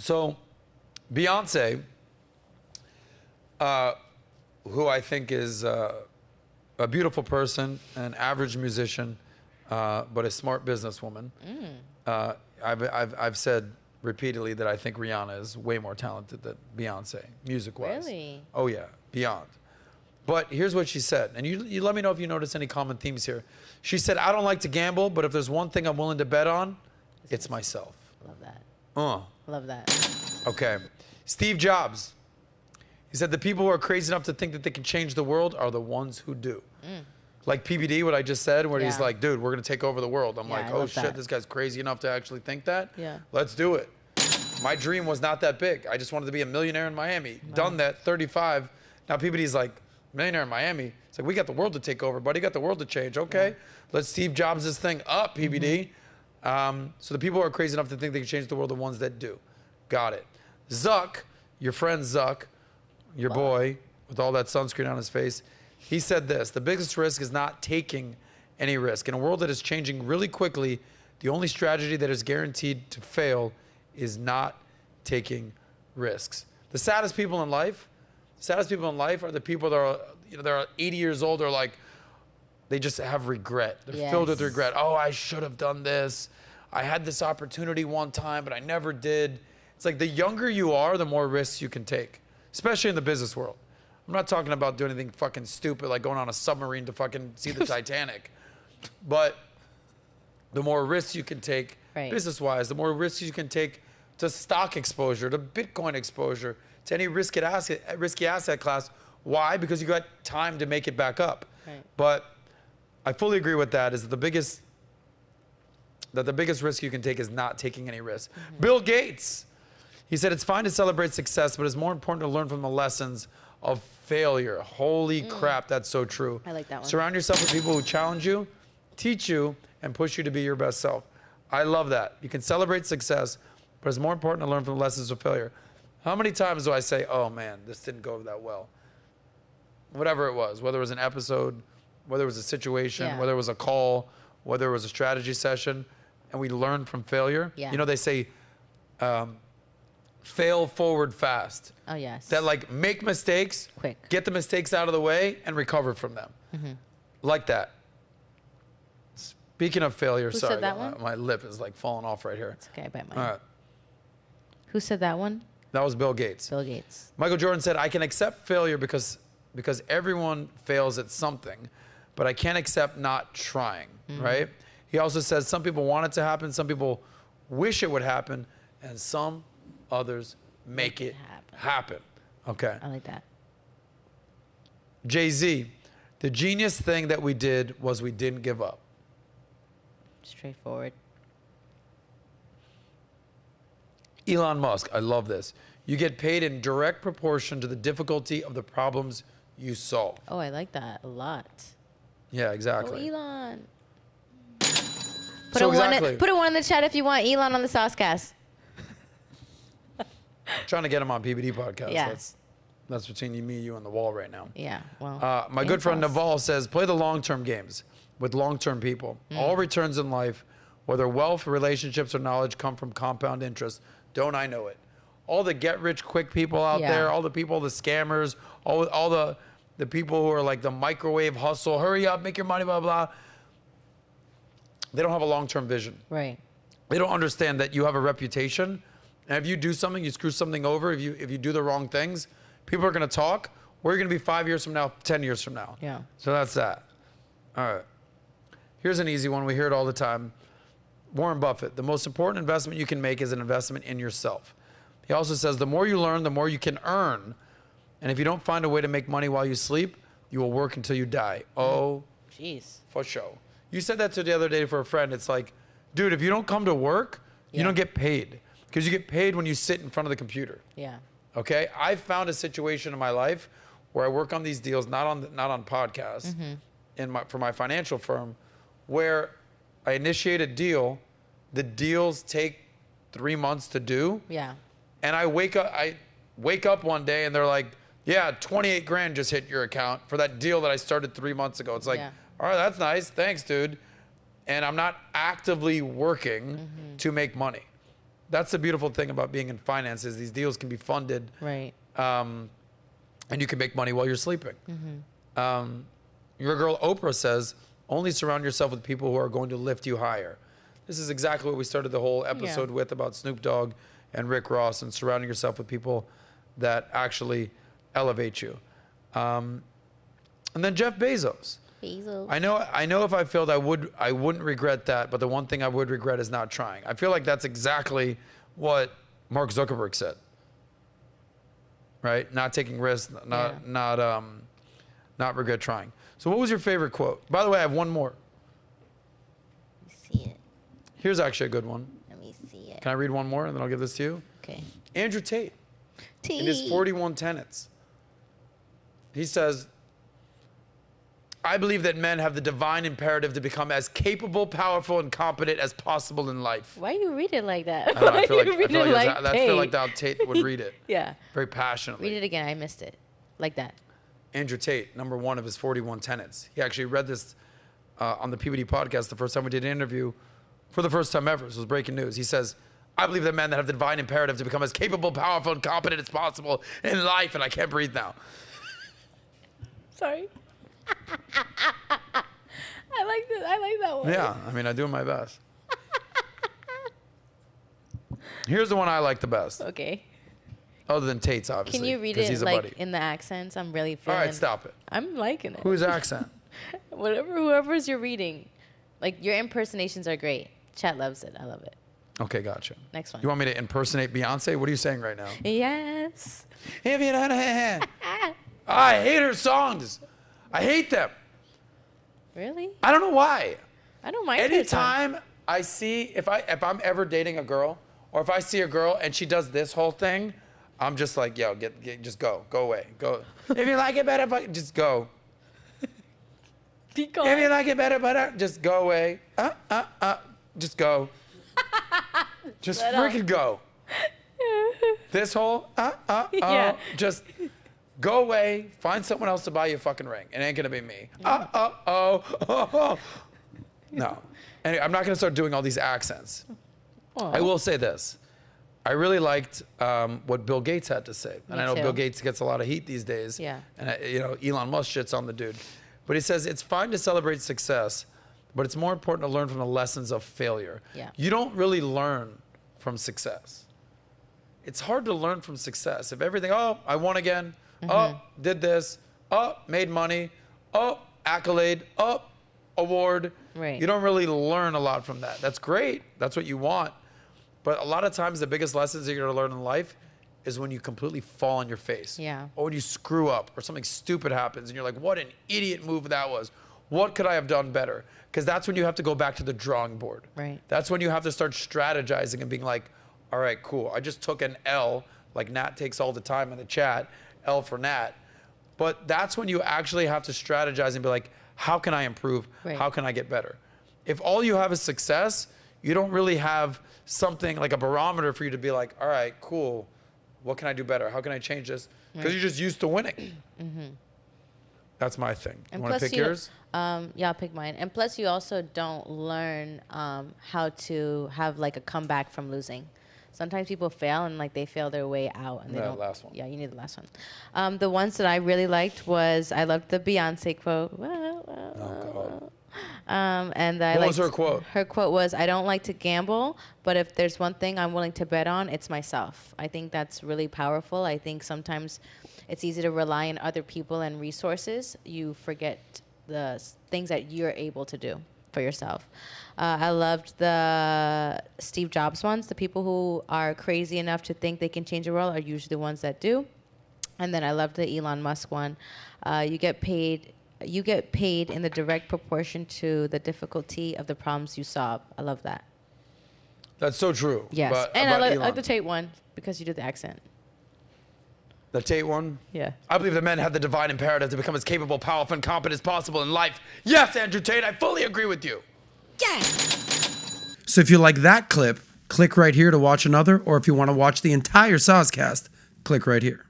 So Beyonce, who I think is a beautiful person, an average musician, but a smart businesswoman. I've said repeatedly that I think Rihanna is way more talented than Beyonce, music-wise. Really? Oh yeah, beyond. But here's what she said, and you let me know if you notice any common themes here. She said, I don't like to gamble, but if there's one thing I'm willing to bet on, it's myself. Love that. Love that. Okay. Steve Jobs. He said the people who are crazy enough to think that they can change the world are the ones who do. Like PBD, what I just said, where he's like, dude, we're going to take over the world. I'm like, oh shit, this guy's crazy enough to actually think that? Yeah. Let's do it. My dream was not that big. I just wanted to be a millionaire in Miami. Done that, 35. Now PBD's like, millionaire in Miami. It's like, we got the world to take over, buddy. Got the world to change. Okay, let's Steve Jobs this thing up, PBD. So the people who are crazy enough to think they can change the world are the ones that do. Got it. Zuck, your friend Zuck, your boy, with all that sunscreen on his face, he said this: the biggest risk is not taking any risk. In a world that is changing really quickly, the only strategy that is guaranteed to fail is not taking risks. The saddest people in life are the people that are, they're 80 years old, they're like, they just have regret. They're filled with regret. Oh, I should have done this. I had this opportunity one time, but I never did. It's like the younger you are, the more risks you can take, especially in the business world. I'm not talking about doing anything fucking stupid like going on a submarine to fucking see the Titanic. But the more risks you can take business-wise, the more risks you can take to stock exposure, to Bitcoin exposure, to any risky asset class. Why? Because you got time to make it back up. But I fully agree with that, is that the biggest risk you can take is not taking any risk. Bill Gates, he said it's fine to celebrate success, but it's more important to learn from the lessons of failure. Holy crap, that's so true. I like that one. Surround yourself with people who challenge you, teach you, and push you to be your best self. I love that. You can celebrate success, but it's more important to learn from the lessons of failure. How many times do I say, oh man, this didn't go that well? Whatever it was, whether it was an episode, whether it was a situation, whether it was a call, whether it was a strategy session, and we learn from failure. You know, they say, fail forward fast. Oh, yes. That like make mistakes, quick, get the mistakes out of the way, and recover from them. Like that. Speaking of failure, Who sorry, said that one? My lip is like falling off right here. It's okay, I bite mine. All right. Who said that one? That was Bill Gates. Bill Gates. Michael Jordan said, I can accept failure because everyone fails at something, but I can't accept not trying, right? He also says some people want it to happen, some people wish it would happen, and some others make it happen. Okay. I like that. Jay-Z, the genius thing that we did was we didn't give up. Straightforward. Elon Musk, I love this. You get paid in direct proportion to the difficulty of the problems you solve. Oh, I like that a lot. Yeah, exactly. Oh, Elon. Put a one in the chat if you want Elon on the SOSCAST. Trying to get him on PBD podcast. Yeah. That's between me, you, and the wall right now. Yeah, well. My good friend Naval says, play the long-term games with long-term people. All returns in life, whether wealth, relationships, or knowledge, come from compound interest. Don't I know it? All the get-rich-quick people out there, all the people, the scammers, all the people who are like the microwave hustle, hurry up, make your money, blah, blah. They don't have a long-term vision. Right. They don't understand that you have a reputation. And if you do something, you screw something over, if you do the wrong things, people are going to talk. Where are you going to be 5 years from now, 10 years from now? Yeah. So that's that. All right. Here's an easy one. We hear it all the time. Warren Buffett, the most important investment you can make is an investment in yourself. He also says the more you learn, the more you can earn. And if you don't find a way to make money while you sleep, you will work until you die. Oh, jeez. For sure. You said that to the other day for a friend. It's like, dude, if you don't come to work, you don't get paid. Because you get paid when you sit in front of the computer. Yeah. Okay? I found a situation in my life where I work on these deals, not on podcasts, for my financial firm, where I initiate a deal. The deals take 3 months to do. Yeah. And I wake up one day and they're like, yeah, 28 grand just hit your account for that deal that I started 3 months ago. It's like, all right, that's nice. Thanks, dude. And I'm not actively working to make money. that's the beautiful thing about being in finance is these deals can be funded. Right. And you can make money while you're sleeping. Your girl Oprah says, only surround yourself with people who are going to lift you higher. This is exactly what we started the whole episode with about Snoop Dogg and Rick Ross and surrounding yourself with people that actually elevate you. And then Jeff Bezos. I know if I failed, I wouldn't regret that. But the one thing I would regret is not trying. I feel like that's exactly what Mark Zuckerberg said. Right? Not taking risks, not regret trying. So what was your favorite quote? By the way, I have one more. Let me see it. Here's actually a good one. Let me see it. Can I read one more and then I'll give this to you? Okay. Andrew Tate. In his 41 tenets. He says, I believe that men have the divine imperative to become as capable, powerful, and competent as possible in life. Why you read it like that? I don't know, I feel like how Tate would read it. Yeah. Very passionately. Read it again. I missed it. Like that. Andrew Tate, number one of his 41 tenets. He actually read this on the PBD podcast the first time we did an interview for the first time ever. This was breaking news. He says, I believe that men that have the divine imperative to become as capable, powerful, and competent as possible in life. And I can't breathe now. Sorry. I like that one. Yeah, I mean, I do my best. Here's the one I like the best. Okay. Other than Tate's, obviously. Can you read it like in the accents? I'm really feeling. All right, stop it. I'm liking it. Whose accent? Whoever's you're reading. Like, your impersonations are great. Chat loves it. I love it. Okay, gotcha. Next one. You want me to impersonate Beyonce? What are you saying right now? Yes. If you don't I hate her songs. I hate them. Really? I don't know why. I don't mind. Anytime I see, if I'm ever dating a girl, or if I see a girl and she does this whole thing, I'm just like, yo, just go away, go. If you like it better, just go. Keep going. If you like it better, just go away. Just go. Just freaking go. This whole yeah. Just go away. Find someone else to buy you a fucking ring. It ain't gonna be me. No. Anyway, I'm not gonna start doing all these accents. Aww. I will say this. I really liked what Bill Gates had to say. And I know Bill Gates gets a lot of heat these days. Yeah. And Elon Musk shits on the dude. But he says it's fine to celebrate success, but it's more important to learn from the lessons of failure. Yeah. You don't really learn from success. It's hard to learn from success. If everything, I won again. Did this. Made money. Accolade. Award. Right. You don't really learn a lot from that. That's great. That's what you want. But a lot of times the biggest lessons you're going to learn in life is when you completely fall on your face. Yeah. Or when you screw up or something stupid happens and you're like, what an idiot move that was. What could I have done better? Because that's when you have to go back to the drawing board. Right. That's when you have to start strategizing and being like, all right, cool. I just took an L, like Nat takes all the time in the chat, L for Nat. But that's when you actually have to strategize and be like, how can I improve? Right. How can I get better? If all you have is success, you don't really have something like a barometer for you to be like, all right, cool. What can I do better? How can I change this? Because you're just used to winning. That's my thing. You want to pick yours? Yeah, I'll pick mine. And plus, you also don't learn how to have like a comeback from losing. Sometimes people fail and like they fail their way out. And they don't. Last one. Yeah, you need the last one. The ones that I really liked was I loved the Beyonce quote. And I What was her quote? Her quote was, I don't like to gamble, but if there's one thing I'm willing to bet on, it's myself. I think that's really powerful. I think sometimes it's easy to rely on other people and resources. You forget the things that you're able to do for yourself. I loved the Steve Jobs ones. The people who are crazy enough to think they can change the world are usually the ones that do. And then I loved the Elon Musk one. You get paid in the direct proportion to the difficulty of the problems you solve. I love that. That's so true. Yes. And I like the Tate one because you did the accent. The Tate one? Yeah. I believe that men have the divine imperative to become as capable, powerful, and competent as possible in life. Yes, Andrew Tate, I fully agree with you. Yes. So if you like that clip, click right here to watch another, or if you want to watch the entire SOSCAST, click right here.